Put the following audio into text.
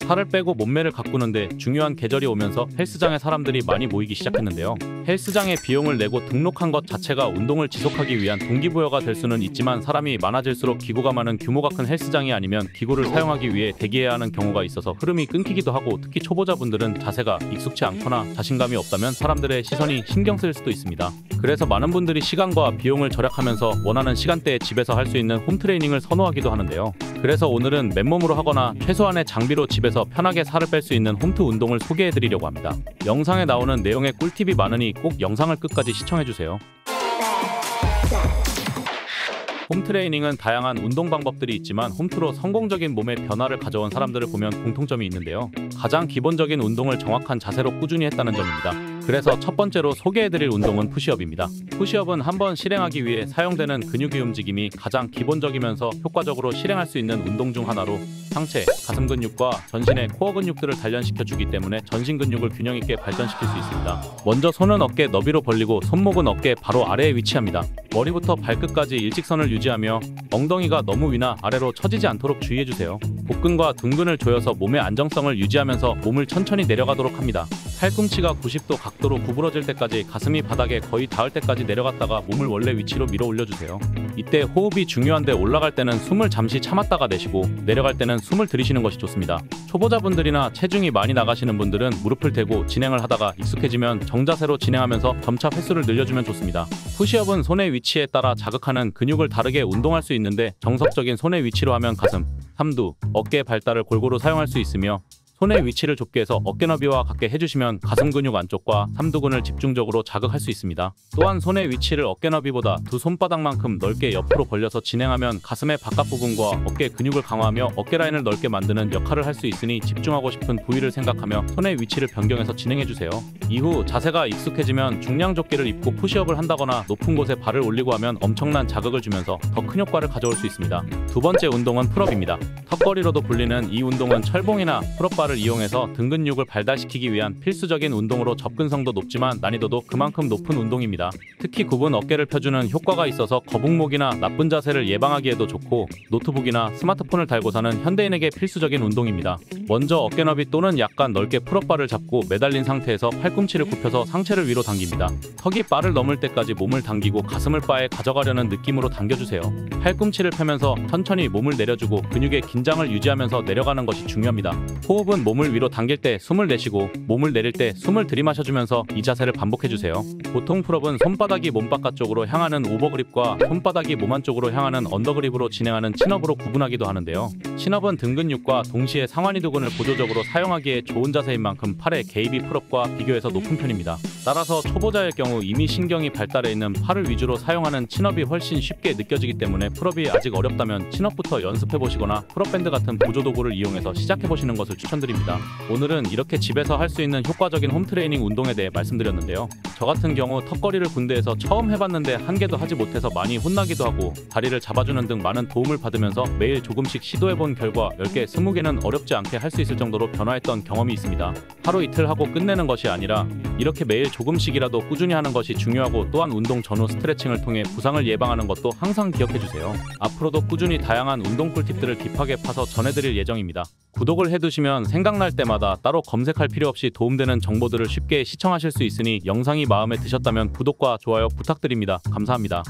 살을 빼고 몸매를 가꾸는데 중요한 계절이 오면서 헬스장에 사람들이 많이 모이기 시작했는데요. 헬스장에 비용을 내고 등록한 것 자체가 운동을 지속하기 위한 동기부여가 될 수는 있지만 사람이 많아질수록 기구가 많은 규모가 큰 헬스장이 아니면 기구를 사용하기 위해 대기해야 하는 경우가 있어서 흐름이 끊기기도 하고, 특히 초보자분들은 자세가 익숙치 않거나 자신감이 없다면 사람들의 시선이 신경 쓰일 수도 있습니다. 그래서 많은 분들이 시간과 비용을 절약하면서 원하는 시간대에 집에서 할 수 있는 홈트레이닝을 선호하기도 하는데요. 그래서 오늘은 맨몸으로 하거나 최소한의 장비로 집에서 편하게 살을 뺄 수 있는 홈트 운동을 소개해드리려고 합니다. 영상에 나오는 내용에 꿀팁이 많으니 꼭 영상을 끝까지 시청해주세요. 홈트레이닝은 다양한 운동 방법들이 있지만 홈트로 성공적인 몸의 변화를 가져온 사람들을 보면 공통점이 있는데요. 가장 기본적인 운동을 정확한 자세로 꾸준히 했다는 점입니다. 그래서 첫 번째로 소개해드릴 운동은 푸시업입니다. 푸시업은 한번 실행하기 위해 사용되는 근육의 움직임이 가장 기본적이면서 효과적으로 실행할 수 있는 운동 중 하나로, 상체, 가슴 근육과 전신의 코어 근육들을 단련시켜 주기 때문에 전신 근육을 균형 있게 발전시킬 수 있습니다. 먼저 손은 어깨 너비로 벌리고 손목은 어깨 바로 아래에 위치합니다. 머리부터 발끝까지 일직선을 유지하며 엉덩이가 너무 위나 아래로 처지지 않도록 주의해주세요. 복근과 둔근을 조여서 몸의 안정성을 유지하면서 몸을 천천히 내려가도록 합니다. 팔꿈치가 90도 각도로 구부러질 때까지 가슴이 바닥에 거의 닿을 때까지 내려갔다가 몸을 원래 위치로 밀어 올려주세요. 이때 호흡이 중요한데 올라갈 때는 숨을 잠시 참았다가 내쉬고 내려갈 때는 숨을 들이쉬는 것이 좋습니다. 초보자분들이나 체중이 많이 나가시는 분들은 무릎을 대고 진행을 하다가 익숙해지면 정자세로 진행하면서 점차 횟수를 늘려주면 좋습니다. 푸시업은 손의 위치에 따라 자극하는 근육을 다르게 운동할 수 있는데, 정석적인 손의 위치로 하면 가슴, 삼두, 어깨, 발달을 골고루 사용할 수 있으며, 손의 위치를 좁게 해서 어깨 너비와 같게 해주시면 가슴 근육 안쪽과 삼두근을 집중적으로 자극할 수 있습니다. 또한 손의 위치를 어깨 너비보다 두 손바닥만큼 넓게 옆으로 벌려서 진행하면 가슴의 바깥 부분과 어깨 근육을 강화하며 어깨 라인을 넓게 만드는 역할을 할 수 있으니 집중하고 싶은 부위를 생각하며 손의 위치를 변경해서 진행해주세요. 이후 자세가 익숙해지면 중량조끼를 입고 푸시업을 한다거나 높은 곳에 발을 올리고 하면 엄청난 자극을 주면서 더 큰 효과를 가져올 수 있습니다. 두 번째 운동은 풀업입니다. 턱걸이로도 불리는 이 운동은 철봉이나 풀업바를 이용해서 등 근육을 발달시키기 위한 필수적인 운동으로 접근성도 높지만 난이도도 그만큼 높은 운동입니다. 특히 굽은 어깨를 펴주는 효과가 있어서 거북목이나 나쁜 자세를 예방하기에도 좋고, 노트북이나 스마트폰을 달고 사는 현대인에게 필수적인 운동입니다. 먼저 어깨 너비 또는 약간 넓게 풀업바를 잡고 매달린 상태에서 팔꿈치를 굽혀서 상체를 위로 당깁니다. 턱이 바를 넘을 때까지 몸을 당기고 가슴을 바에 가져가려는 느낌으로 당겨주세요. 팔꿈치를 펴면서 천천히 몸을 내려주고 근육의 긴장을 유지하면서 내려가는 것이 중요합니다. 호흡은 몸을 위로 당길 때 숨을 내쉬고 몸을 내릴 때 숨을 들이마셔주면서 이 자세를 반복해주세요. 보통 풀업은 손바닥이 몸 바깥쪽으로 향하는 오버그립과 손바닥이 몸 안쪽으로 향하는 언더그립으로 진행하는 친업으로 구분하기도 하는데요. 친업은 등 근육과 동시에 상완이 두근을 보조적으로 사용하기에 좋은 자세인 만큼 팔의 개입이 풀업과 비교해서 높은 편입니다. 따라서 초보자일 경우 이미 신경이 발달해 있는 팔을 위주로 사용하는 친업이 훨씬 쉽게 느껴지기 때문에 풀업이 아직 어렵다면 친업부터 연습해보시거나 풀업밴드 같은 보조도구를 이용해서 시작해보시는 것을 추천드립니다. 오늘은 이렇게 집에서 할 수 있는 효과적인 홈트레이닝 운동에 대해 말씀드렸는데요. 저 같은 경우 턱걸이를 군대에서 처음 해봤는데 한 개도 하지 못해서 많이 혼나기도 하고 다리를 잡아주는 등 많은 도움을 받으면서 매일 조금씩 시도해본 결과 10개, 20개는 어렵지 않게 할 수 있을 정도로 변화했던 경험이 있습니다. 하루 이틀 하고 끝내는 것이 아니라 이렇게 매일 조금씩이라도 꾸준히 하는 것이 중요하고, 또한 운동 전후 스트레칭을 통해 부상을 예방하는 것도 항상 기억해주세요. 앞으로도 꾸준히 다양한 운동 꿀팁들을 딥하게 파서 전해드릴 예정입니다. 구독을 해두시면 생각날 때마다 따로 검색할 필요 없이 도움되는 정보들을 쉽게 시청하실 수 있으니 영상이 마음에 드셨다면 구독과 좋아요 부탁드립니다. 감사합니다.